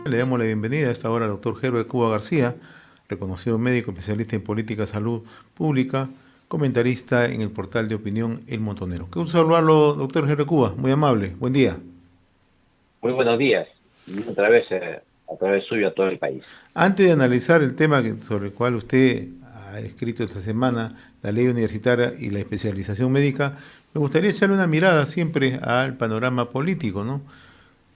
Le damos la bienvenida a esta hora al doctor Herbert Cuba García, reconocido médico especialista en política de salud pública, comentarista en el portal de opinión El Montonero. Qué gusto saludarlo, doctor Herbert Cuba, muy amable, buen día. Muy buenos días. Y otra vez, a través suyo a todo el país. Antes de analizar el tema sobre el cual usted ha escrito esta semana, la ley universitaria y la especialización médica, me gustaría echarle una mirada siempre al panorama político, ¿no?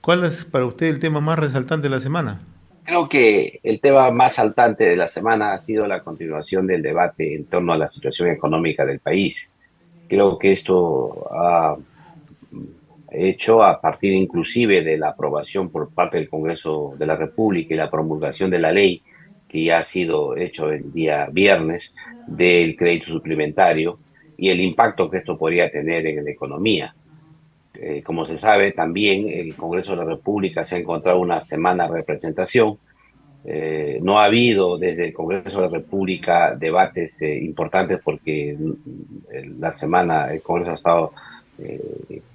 ¿Cuál es para usted el tema más resaltante de la semana? Creo que el tema más saltante de la semana ha sido la continuación del debate en torno a la situación económica del país. Creo que esto ha hecho, a partir inclusive de la aprobación por parte del Congreso de la República y la promulgación de la ley, que ya ha sido hecho el día viernes, del crédito suplementario y el impacto que esto podría tener en la economía. Como se sabe, también el Congreso de la República se ha encontrado una semana de representación. No ha habido desde el Congreso de la República debates importantes porque la semana el Congreso ha estado,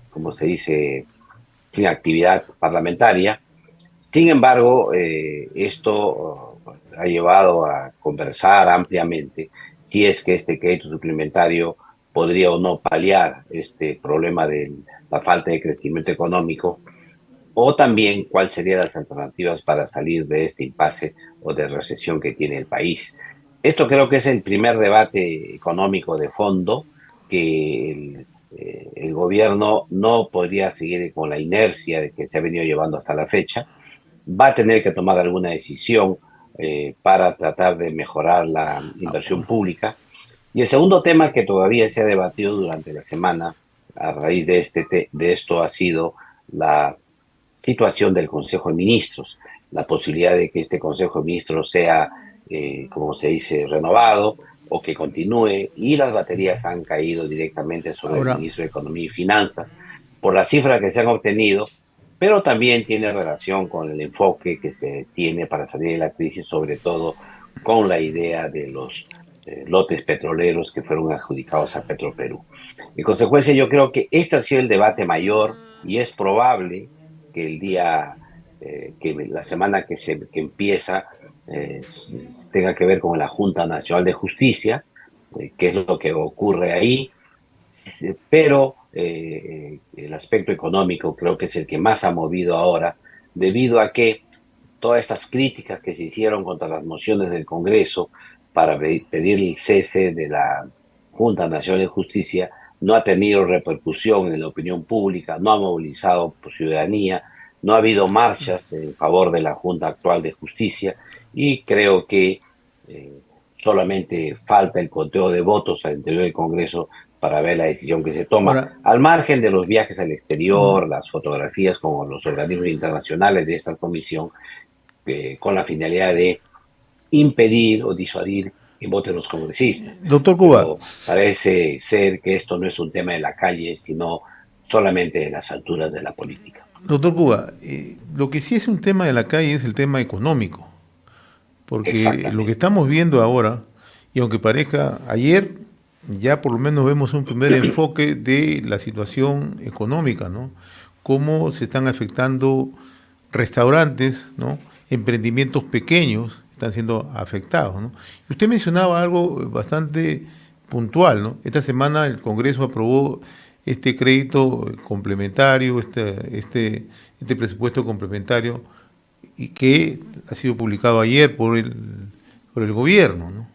como se dice, sin actividad parlamentaria. Sin embargo, esto ha llevado a conversar ampliamente si es que este crédito suplementario podría o no paliar este problema de la falta de crecimiento económico, o también cuáles serían las alternativas para salir de este impasse o de recesión que tiene el país. Esto creo que es el primer debate económico de fondo que el gobierno no podría seguir con la inercia de que se ha venido llevando hasta la fecha. Va a tener que tomar alguna decisión para tratar de mejorar la inversión pública. Y el segundo tema que todavía se ha debatido durante la semana a raíz de, de esto ha sido la situación del Consejo de Ministros, la posibilidad de que este Consejo de Ministros sea, como se dice, renovado o que continúe, y las baterías han caído directamente sobre el Ahora, ministro de Economía y Finanzas por las cifras que se han obtenido, pero también tiene relación con el enfoque que se tiene para salir de la crisis, sobre todo con la idea de los lotes petroleros que fueron adjudicados a Petroperú. En consecuencia, yo creo que este ha sido el debate mayor y es probable que el día, que la semana que empieza, tenga que ver con la Junta Nacional de Justicia, qué es lo que ocurre ahí, pero el aspecto económico creo que es el que más ha movido ahora, debido a que todas estas críticas que se hicieron contra las mociones del Congreso para pedir el cese de la Junta Nacional de Justicia no ha tenido repercusión en la opinión pública, no ha movilizado por ciudadanía, no ha habido marchas en favor de la Junta actual de Justicia, y creo que eh, solamente falta el conteo de votos al interior del Congreso para ver la decisión que se toma, ahora, al margen de los viajes al exterior, las fotografías con los organismos internacionales de esta comisión, con la finalidad de impedir o disuadir que voten los congresistas. doctor Cuba, Pero parece ser que esto no es un tema de la calle, sino solamente de las alturas de la política. doctor Cuba, lo que sí es un tema de la calle es el tema económico, porque lo que Exactamente. estamos viendo ahora, y aunque parezca ayer, ya por lo menos vemos un primer enfoque de la situación económica, ¿no? Cómo se están afectando restaurantes, ¿no? Emprendimientos pequeños están siendo afectados, ¿no? Y usted mencionaba algo bastante puntual, ¿no? Esta semana el Congreso aprobó este crédito complementario, este presupuesto complementario y que ha sido publicado ayer por el gobierno, ¿no?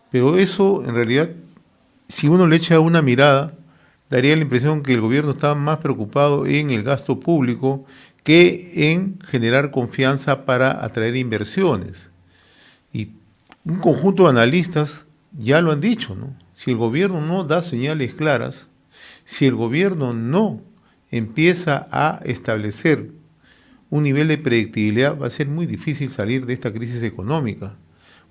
Pero eso, en realidad, si uno le echa una mirada, daría la impresión que el gobierno está más preocupado en el gasto público que en generar confianza para atraer inversiones. Y un conjunto de analistas ya lo han dicho, ¿no? Si el gobierno no da señales claras, si el gobierno no empieza a establecer un nivel de predictibilidad, va a ser muy difícil salir de esta crisis económica.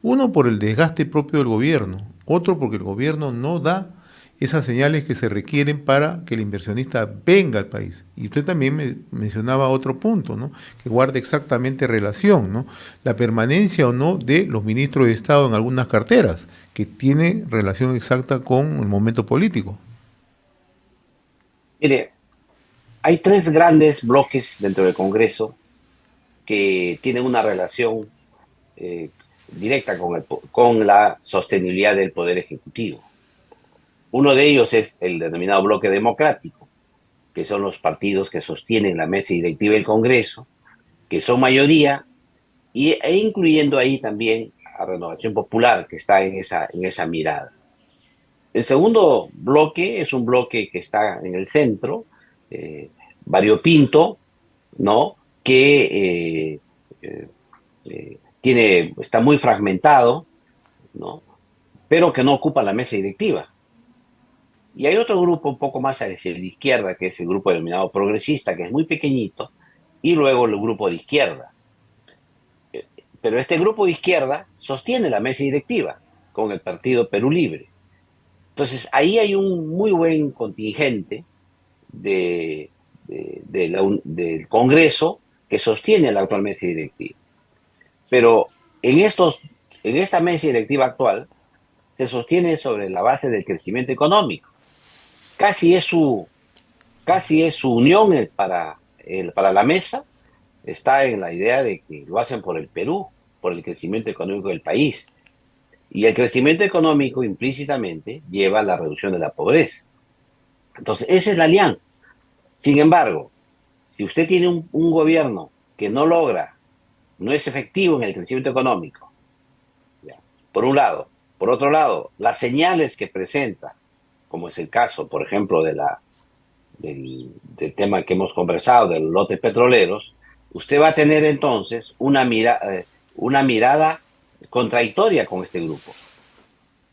Uno por el desgaste propio del gobierno, otro porque el gobierno no da esas señales que se requieren para que el inversionista venga al país. Y usted también me mencionaba otro punto, ¿no? Que guarda exactamente relación, ¿no? La permanencia o no de los ministros de Estado en algunas carteras, que tiene relación exacta con el momento político. Mire, hay tres grandes bloques dentro del Congreso que tienen una relación eh, directa con la sostenibilidad del poder ejecutivo. Uno de ellos es el denominado bloque democrático, que son los partidos que sostienen la mesa directiva del Congreso, que son mayoría, e incluyendo ahí también a Renovación Popular, que está en esa mirada. El segundo bloque es un bloque que está en el centro, eh, variopinto, ¿no? Que está muy fragmentado, ¿no? Pero que no ocupa la mesa directiva. Y hay otro grupo un poco más hacia la izquierda, que es el grupo denominado progresista, que es muy pequeñito, y luego el grupo de izquierda. Pero este grupo de izquierda sostiene la mesa directiva con el partido Perú Libre. Entonces, ahí hay un muy buen contingente del Congreso que sostiene la actual mesa directiva. Pero en esta mesa directiva actual se sostiene sobre la base del crecimiento económico. Casi es su, casi es su unión para la mesa, está en la idea de que lo hacen por el Perú, por el crecimiento económico del país. Y el crecimiento económico implícitamente lleva a la reducción de la pobreza. Entonces, esa es la alianza. Sin embargo, si usted tiene un gobierno que no es efectivo en el crecimiento económico, ¿ya? Por un lado. Por otro lado, las señales que presenta, como es el caso, por ejemplo, del tema que hemos conversado, de los lotes petroleros, usted va a tener entonces una mirada contradictoria con este grupo.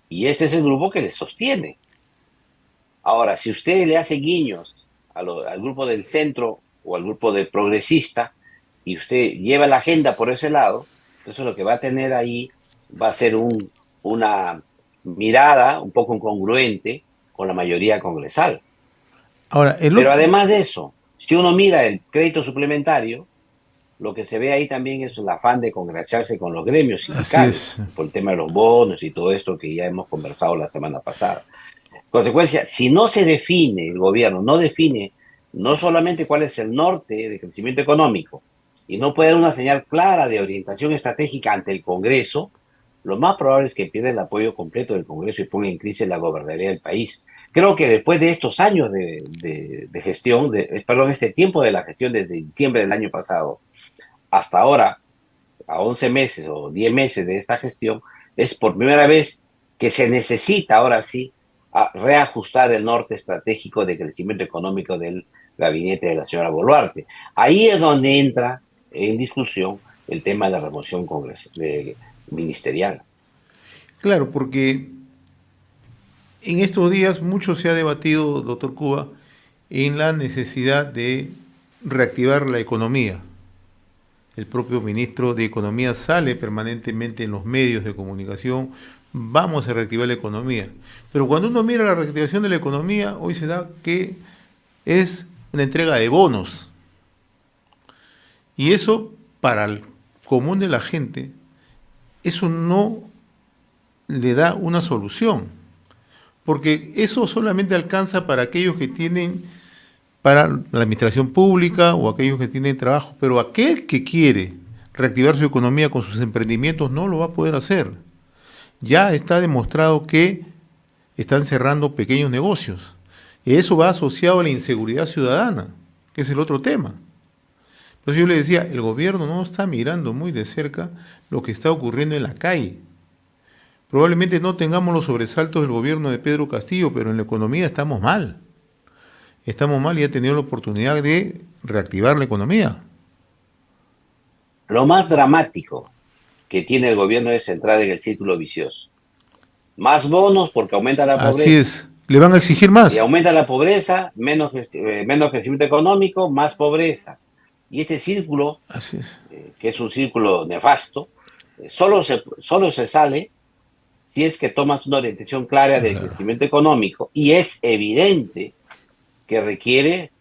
Y este es el grupo que le sostiene. Ahora, si usted le hace guiños al grupo del centro o al grupo del progresista y usted lleva la agenda por ese lado, entonces lo que va a tener ahí va a ser una mirada un poco incongruente con la mayoría congresal. Ahora, Pero además de eso, si uno mira el crédito suplementario, lo que se ve ahí también es el afán de congraciarse con los gremios así sindicales, es. por el tema de los bonos y todo esto que ya hemos conversado la semana pasada. Consecuencia, si no se define, el gobierno no define no solamente cuál es el norte de crecimiento económico y no puede dar una señal clara de orientación estratégica ante el Congreso, lo más probable es que pierda el apoyo completo del Congreso y ponga en crisis la gobernabilidad del país. Creo que después de estos años de gestión, perdón, este tiempo de la gestión desde diciembre del año pasado hasta ahora, a 11 meses o 10 meses de esta gestión, es por primera vez que se necesita ahora sí reajustar el norte estratégico de crecimiento económico del gabinete de la señora Boluarte. Ahí es donde entra en discusión el tema de la remoción ministerial. Claro, porque en estos días mucho se ha debatido, doctor Cuba, en la necesidad de reactivar la economía. El propio ministro de Economía sale permanentemente en los medios de comunicación, vamos a reactivar la economía. Pero cuando uno mira la reactivación de la economía, hoy se da que es una entrega de bonos. Y eso, para el común de la gente, eso no le da una solución. Porque eso solamente alcanza para aquellos que tienen, para la administración pública o aquellos que tienen trabajo, pero aquel que quiere reactivar su economía con sus emprendimientos no lo va a poder hacer. Ya está demostrado que están cerrando pequeños negocios. Y eso va asociado a la inseguridad ciudadana, que es el otro tema. Por eso yo le decía, el gobierno no está mirando muy de cerca lo que está ocurriendo en la calle. Probablemente no tengamos los sobresaltos del gobierno de Pedro Castillo, pero en la economía estamos mal. Estamos mal y ha tenido la oportunidad de reactivar la economía. Lo más dramático que tiene el gobierno es entrar en el círculo vicioso. Más bonos porque aumenta la Así pobreza. es. Le van a exigir Y más. aumenta la pobreza, menos crecimiento económico, más pobreza. Y este círculo, Así es. que es un círculo nefasto, solo se sale si es que tomas una orientación clara del Claro. crecimiento económico. Y es evidente que requiere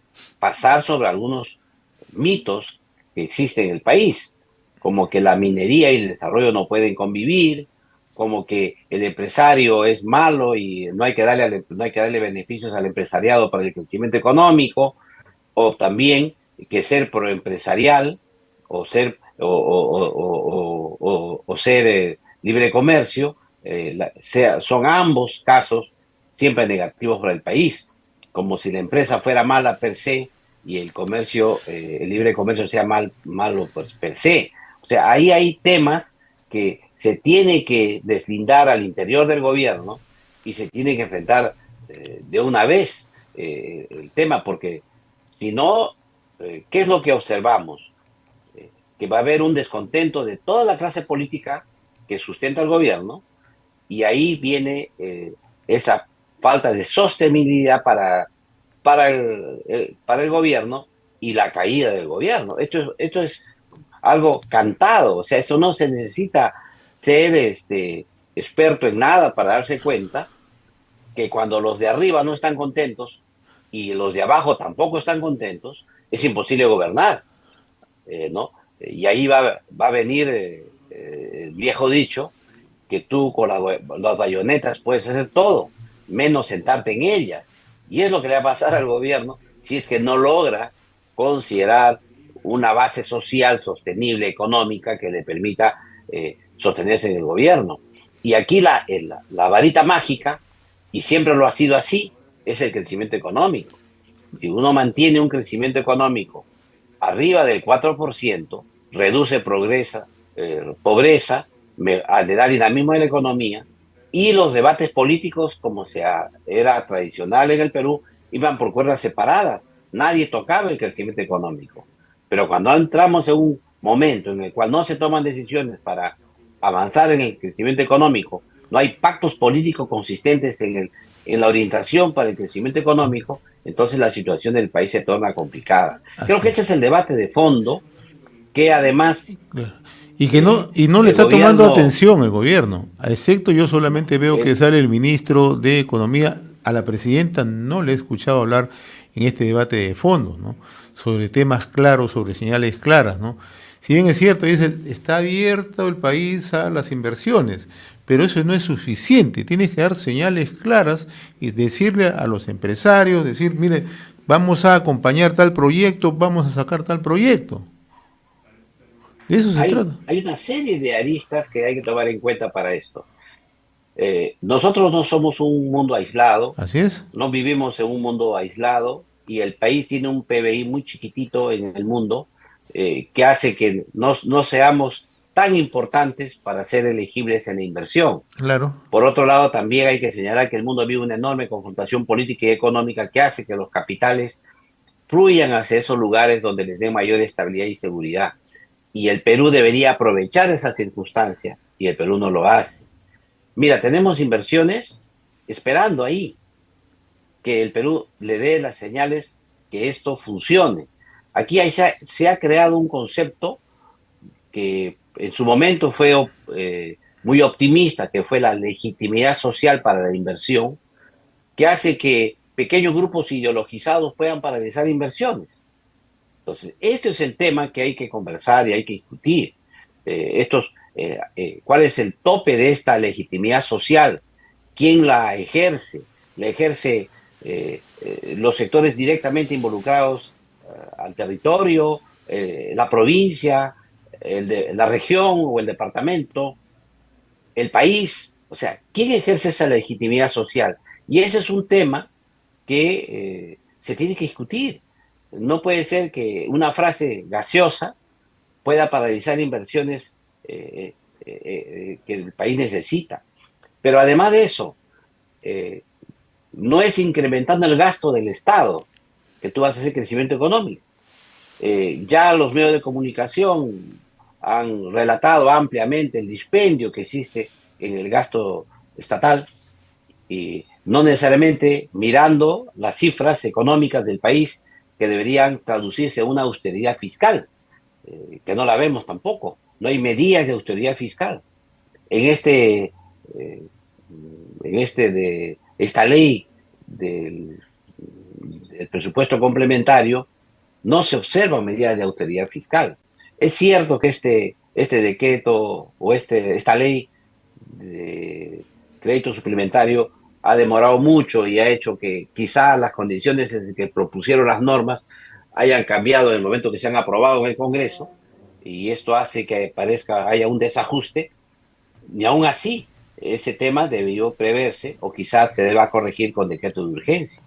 pasar sobre algunos mitos que existen en el país, como que la minería y el desarrollo no pueden convivir, como que el empresario es malo y no hay que darle beneficios al empresariado para el crecimiento económico, o también que ser proempresarial o ser o ser libre comercio, son ambos casos siempre negativos para el país, como si la empresa fuera mala per se y el comercio, el libre comercio sea malo pues, per se. O sea, ahí hay temas que se tiene que deslindar al interior del gobierno y se tiene que enfrentar de una vez el tema, porque si no, ¿qué es lo que observamos? Que va a haber un descontento de toda la clase política que sustenta el gobierno y ahí viene esa falta de sostenibilidad para el gobierno y la caída del gobierno. Esto es algo cantado, o sea, esto no se necesita ser experto en nada para darse cuenta que cuando los de arriba no están contentos y los de abajo tampoco están contentos, es imposible gobernar, ¿no? Y ahí va a venir el viejo dicho que tú con las bayonetas puedes hacer todo, menos sentarte en ellas. Y es lo que le va a pasar al gobierno si es que no logra considerar una base social sostenible, económica, que le permita sostenerse en el gobierno. Y aquí la varita mágica, y siempre lo ha sido así, es el crecimiento económico. Si uno mantiene un crecimiento económico arriba del 4%, reduce pobreza, le da dinamismo a la economía, y los debates políticos, como era tradicional en el Perú, iban por cuerdas separadas. Nadie tocaba el crecimiento económico. Pero cuando entramos en un momento en el cual no se toman decisiones para avanzar en el crecimiento económico, no hay pactos políticos consistentes en la orientación para el crecimiento económico, entonces la situación del país se torna complicada. Creo Así que ese es. es el debate de fondo que además Claro. Y no le el está tomando gobierno, atención el gobierno. Excepto yo solamente veo que el, sale el ministro de Economía. A la presidenta no le he escuchado hablar en este debate de fondo, ¿no? Sobre temas claros, sobre señales claras, ¿no? Si bien es cierto, dice, está abierto el país a las inversiones, pero eso no es suficiente. Tienes que dar señales claras y decirle a los empresarios, decir, mire, vamos a acompañar tal proyecto, vamos a sacar tal proyecto. De eso se trata. hay una serie de aristas que hay que tomar en cuenta para esto. Nosotros no somos un mundo aislado, Así es. no vivimos en un mundo aislado y el país tiene un PBI muy chiquitito en el mundo que hace que no seamos tan importantes para ser elegibles en la inversión. Claro. Por otro lado, también hay que señalar que el mundo vive una enorme confrontación política y económica que hace que los capitales fluyan hacia esos lugares donde les den mayor estabilidad y seguridad. Y el Perú debería aprovechar esa circunstancia y el Perú no lo hace. Mira, tenemos inversiones esperando ahí que el Perú le dé las señales que esto funcione. Aquí se ha creado un concepto que en su momento fue muy optimista, que fue la legitimidad social para la inversión, que hace que pequeños grupos ideologizados puedan paralizar inversiones. Entonces, este es el tema que hay que conversar y hay que discutir. ¿Cuál es el tope de esta legitimidad social? ¿Quién la ejerce? ¿La ejerce los sectores directamente involucrados al territorio, la provincia, la región o el departamento, el país? O sea, ¿quién ejerce esa legitimidad social? Y ese es un tema que se tiene que discutir. No puede ser que una frase gaseosa pueda paralizar inversiones que el país necesita. Pero además de eso, eh, no es incrementando el gasto del Estado que tú vas a hacer crecimiento económico. Ya los medios de comunicación han relatado ampliamente el dispendio que existe en el gasto estatal y no necesariamente mirando las cifras económicas del país que deberían traducirse en una austeridad fiscal, que no la vemos tampoco. No hay medidas de austeridad fiscal. En esta ley del, del presupuesto complementario no se observan medidas de austeridad fiscal. Es cierto que este decreto o esta ley de crédito suplementario ha demorado mucho y ha hecho que quizá las condiciones en que propusieron las normas hayan cambiado en el momento que se han aprobado en el Congreso y esto hace que haya un desajuste, ni aún así ese tema debió preverse o quizás se deba corregir con decreto de urgencia.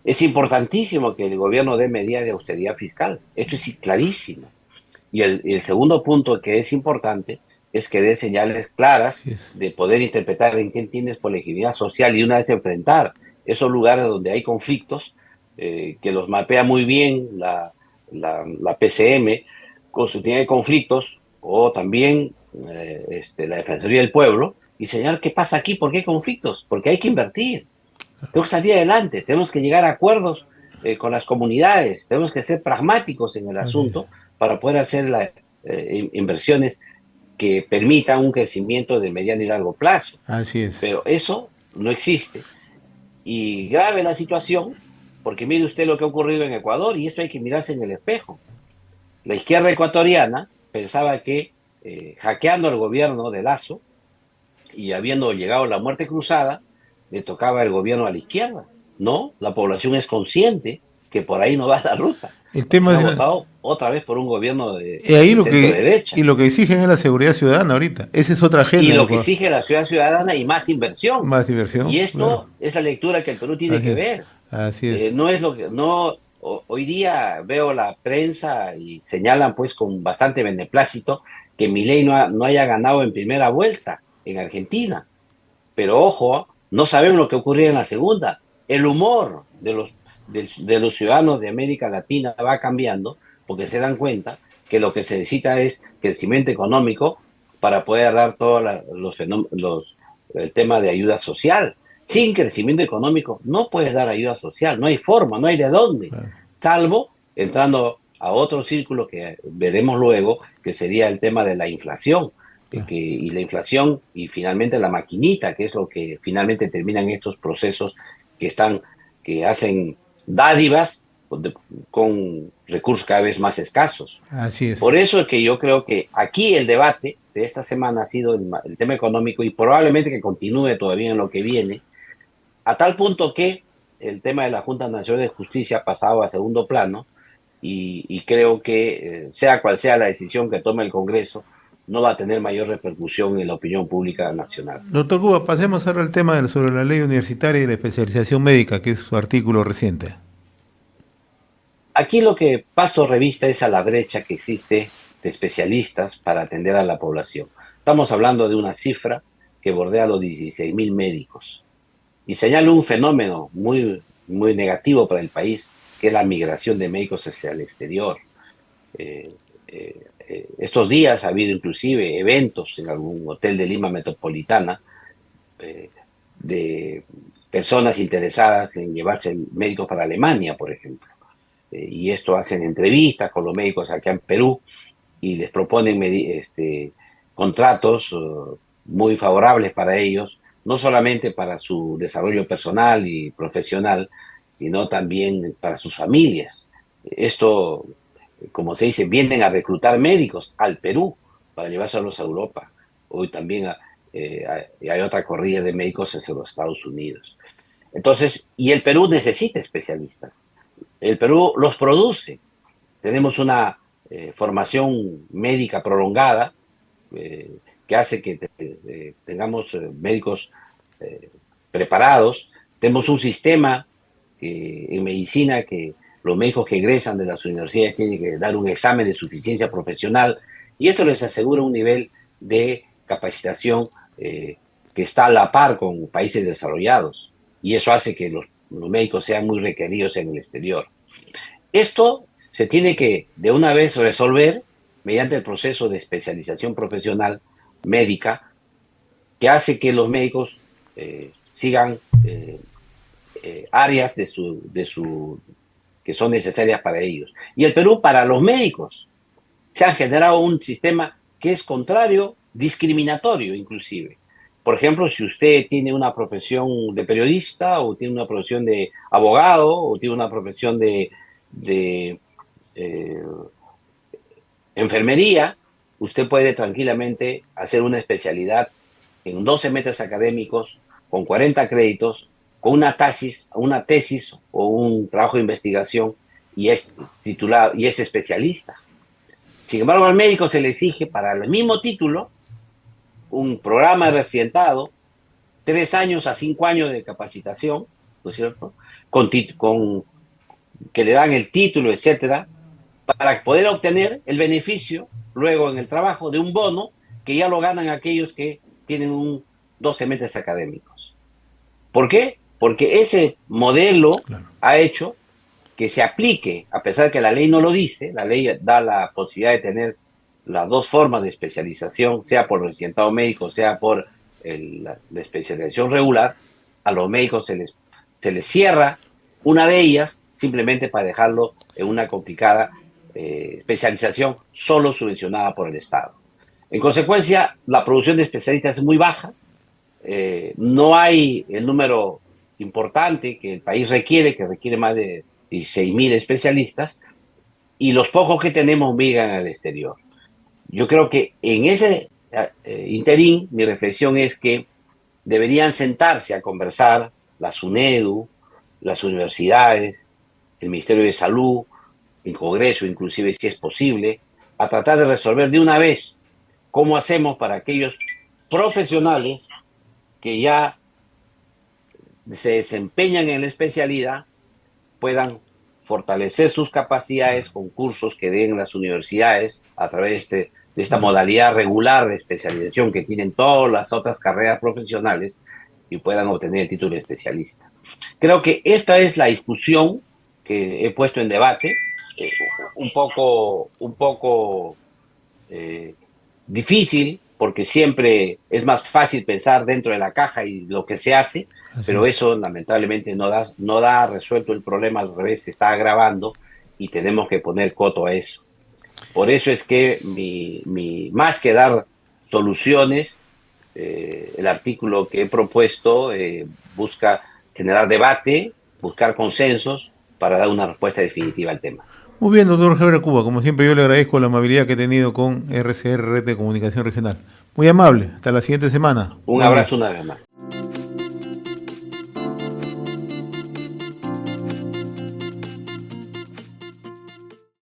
Es importantísimo que el gobierno dé medidas de austeridad fiscal. Esto es clarísimo. Y el segundo punto que es importante es que dé señales claras Así es. de poder interpretar en qué entiendes por legitimidad social y una vez enfrentar esos lugares donde hay conflictos, que los mapea muy bien la PCM con su tiene de conflictos o también la Defensoría del Pueblo y señalar qué pasa aquí, por qué hay conflictos, porque hay que invertir. Tenemos que salir adelante, tenemos que llegar a acuerdos con las comunidades, tenemos que ser pragmáticos en el Así es. asunto para poder hacer las inversiones que permitan un crecimiento de mediano y largo plazo. Así es. Pero eso no existe. Y grave la situación, porque mire usted lo que ha ocurrido en Ecuador, y esto hay que mirarse en el espejo. La izquierda ecuatoriana pensaba que hackeando el gobierno de Lazo y habiendo llegado la muerte cruzada, le tocaba el gobierno a la izquierda. No, la población es consciente que por ahí no va la ruta. El tema Entonces ha es, votado otra vez por un gobierno ahí de lo centro que, y derecha. lo que exigen es la seguridad ciudadana ahorita. Esa es otra Y agenda de lo que Ecuador. exige la ciudad ciudadana y más inversión. Más diversión, Y claro. esto es la lectura que el Perú tiene Así que es. ver. Así es. No es lo que, no, hoy día veo la prensa y señalan pues con bastante beneplácito que Milei no haya ganado en primera vuelta en Argentina. Pero ojo, no sabemos lo que ocurrió en la segunda. El humor de los ciudadanos de América Latina va cambiando porque se dan cuenta que lo que se necesita es crecimiento económico para poder dar todos el tema de ayuda social. Sin crecimiento económico no puedes dar ayuda social, no hay forma, no hay de dónde, Claro. salvo entrando a otro círculo que veremos luego, que sería el tema de la inflación Claro. y la inflación y finalmente la maquinita, que es lo que finalmente terminan estos procesos que que hacen dádivas con recursos cada vez más escasos. Así es. Por eso es que yo creo que aquí el debate de esta semana ha sido el tema económico y probablemente que continúe todavía en lo que viene, a tal punto que el tema de la Junta Nacional de Justicia ha pasado a segundo plano y creo que sea cual sea la decisión que tome el Congreso, no va a tener mayor repercusión en la opinión pública nacional. Doctor Cuba, pasemos ahora al tema sobre la ley universitaria y la especialización médica, que es su artículo reciente. Aquí lo que paso revista es a la brecha que existe de especialistas para atender a la población. Estamos hablando de una cifra que bordea los 16.000 médicos y señala un fenómeno muy negativo para el país, que es la migración de médicos hacia el exterior. Estos días ha habido inclusive eventos en algún hotel de Lima Metropolitana eh, de personas interesadas en llevarse médicos para Alemania, por ejemplo. Y esto hacen entrevistas con los médicos acá en Perú y les proponen contratos muy favorables para ellos, no solamente para su desarrollo personal y profesional, sino también para sus familias. Esto, como se dice, vienen a reclutar médicos al Perú para llevárselos a Europa. Hoy también hay otra corrida de médicos hacia los Estados Unidos. Entonces, y el Perú necesita especialistas. El Perú los produce. Tenemos una formación médica prolongada que hace que tengamos médicos preparados. Tenemos un sistema en medicina que los médicos que egresan de las universidades tienen que dar un examen de suficiencia profesional y esto les asegura un nivel de capacitación que está a la par con países desarrollados y eso hace que los médicos sean muy requeridos en el exterior. Esto se tiene que de una vez resolver mediante el proceso de especialización profesional médica que hace que los médicos sigan áreas que son necesarias para ellos. Y el Perú, para los médicos, se ha generado un sistema que es contrario, discriminatorio inclusive. Por ejemplo, si usted tiene una profesión de periodista o tiene una profesión de abogado o tiene una profesión de eh, enfermería, usted puede tranquilamente hacer una especialidad en 12 meses académicos, con 40 créditos, con una tesis o un trabajo de investigación y es titulado y es especialista. Sin embargo, al médico se le exige para el mismo título un programa de residentado, 3 años a 5 años de capacitación, ¿no es cierto? Con que le dan el título, etcétera, para poder obtener el beneficio luego en el trabajo de un bono que ya lo ganan aquellos que tienen 12 meses académicos. ¿Por qué? Porque ese modelo ha hecho que se aplique, a pesar de que la ley no lo dice, la ley da la posibilidad de tener las dos formas de especialización, sea por residentado médico, sea por la especialización regular. A los médicos se les cierra una de ellas simplemente para dejarlo en una complicada especialización solo subvencionada por el Estado. En consecuencia, la producción de especialistas es muy baja, no hay el número importante que el país requiere, que requiere más de 16.000 especialistas, y los pocos que tenemos migran al exterior. Yo creo que en ese interín, mi reflexión es que deberían sentarse a conversar la SUNEDU, las universidades, el Ministerio de Salud, el Congreso, inclusive si es posible, a tratar de resolver de una vez cómo hacemos para aquellos profesionales que ya se desempeñan en la especialidad puedan fortalecer sus capacidades con cursos que den las universidades a través de esta modalidad regular de especialización que tienen todas las otras carreras profesionales y puedan obtener el título de especialista. Creo que esta es la discusión que he puesto en debate, un poco difícil, porque siempre es más fácil pensar dentro de la caja y lo que se hace, pero eso lamentablemente no da resuelto el problema, al revés, se está agravando y tenemos que poner coto a eso. Por eso es que más que dar soluciones, el artículo que he propuesto busca generar debate, buscar consensos para dar una respuesta definitiva al tema. Muy bien, doctor Heber Cuba, como siempre yo le agradezco la amabilidad que he tenido con RCR, Red de Comunicación Regional. Muy amable, hasta la siguiente semana. Un abrazo una vez más.